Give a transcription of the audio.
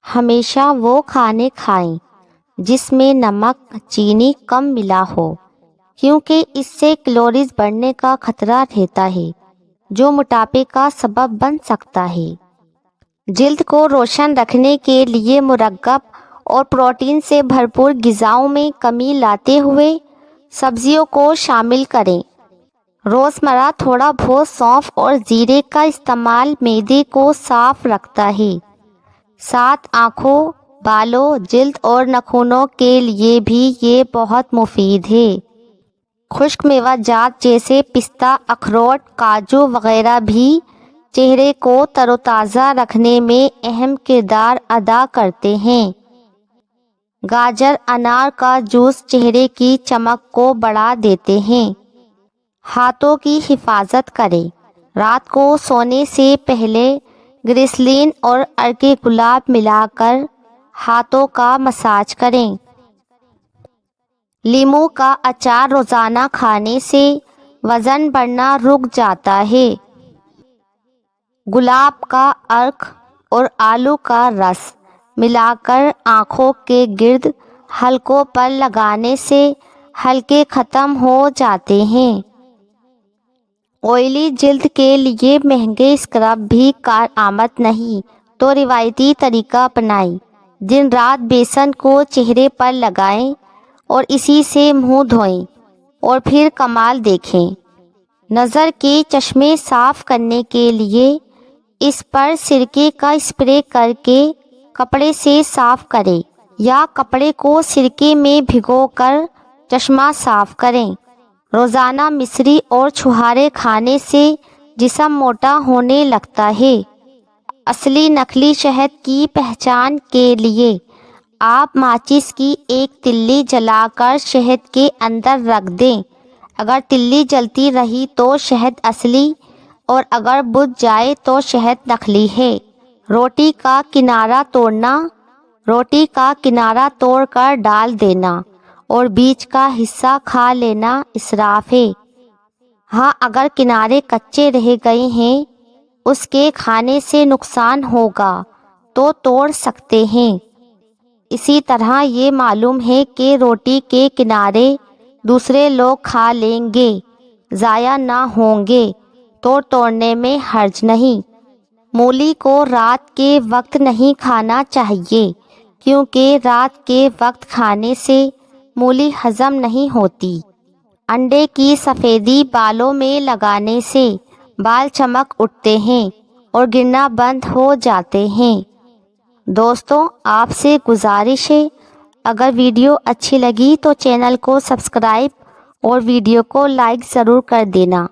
ہمیشہ وہ کھانے کھائیں جس میں نمک چینی کم ملا ہو، کیونکہ اس سے کیلوریز بڑھنے کا خطرہ رہتا ہے جو موٹاپے کا سبب بن سکتا ہے۔ جلد کو روشن رکھنے کے لیے مرغب اور پروٹین سے بھرپور غذاؤں میں کمی لاتے ہوئے سبزیوں کو شامل کریں۔ روزمرہ تھوڑا بہت سونف اور زیرے کا استعمال معدے کو صاف رکھتا ہے۔ ساتھ آنکھوں، بالوں، جلد اور ناخنوں کے لیے بھی یہ بہت مفید ہے۔ خشک میوہ جات جیسے پستہ، اخروٹ، کاجو وغیرہ بھی چہرے کو تر و تازہ رکھنے میں اہم کردار ادا کرتے ہیں۔ گاجر، انار کا جوس چہرے کی چمک کو بڑھا دیتے ہیں۔ ہاتھوں کی حفاظت کریں۔ رات کو سونے سے پہلے گریسلین اور عرق گلاب ملا کر ہاتھوں کا مساج کریں۔ لیموں کا اچار روزانہ کھانے سے وزن بڑھنا رک جاتا ہے۔ گلاب کا عرق اور آلو کا رس ملا کر آنکھوں کے گرد حلقوں پر لگانے سے حلقے ختم ہو جاتے ہیں۔ آئلی جلد کے لیے مہنگے اسکرب بھی کارآمد نہیں تو روایتی طریقہ اپنائیں۔ دن رات بیسن کو چہرے پر لگائیں اور اسی سے منہ دھوئیں اور پھر کمال دیکھیں۔ نظر کے چشمے صاف کرنے کے لیے اس پر سرکے کا اسپرے کر کے کپڑے سے صاف کریں یا کپڑے کو سرکے میں بھگو کر چشمہ صاف کریں۔ روزانہ مصری اور چھہارے کھانے سے جسم موٹا ہونے لگتا ہے۔ اصلی نقلی شہد کی پہچان کے لیے آپ ماچس کی ایک تلی جلا کر شہد کے اندر رکھ دیں۔ اگر تلی جلتی رہی تو شہد اصلی اور اگر بجھ جائے تو شہد نقلی ہے۔ روٹی کا کنارہ توڑنا، روٹی کا کنارہ توڑ کر ڈال دینا اور بیچ کا حصہ کھا لینا اسراف ہے۔ ہاں، اگر کنارے کچے رہ گئے ہیں، اس کے کھانے سے نقصان ہوگا تو توڑ سکتے ہیں۔ اسی طرح یہ معلوم ہے کہ روٹی کے کنارے دوسرے لوگ کھا لیں گے، ضائع نہ ہوں گے تو توڑنے میں حرج نہیں۔ مولی کو رات کے وقت نہیں کھانا چاہیے کیونکہ رات کے وقت کھانے سے مولی ہضم نہیں ہوتی۔ انڈے کی سفیدی بالوں میں لگانے سے بال چمک اٹھتے ہیں اور گرنا بند ہو جاتے ہیں۔ دوستوں، آپ سے گزارش ہے، اگر ویڈیو اچھی لگی تو چینل کو سبسکرائب اور ویڈیو کو لائک ضرور کر دینا۔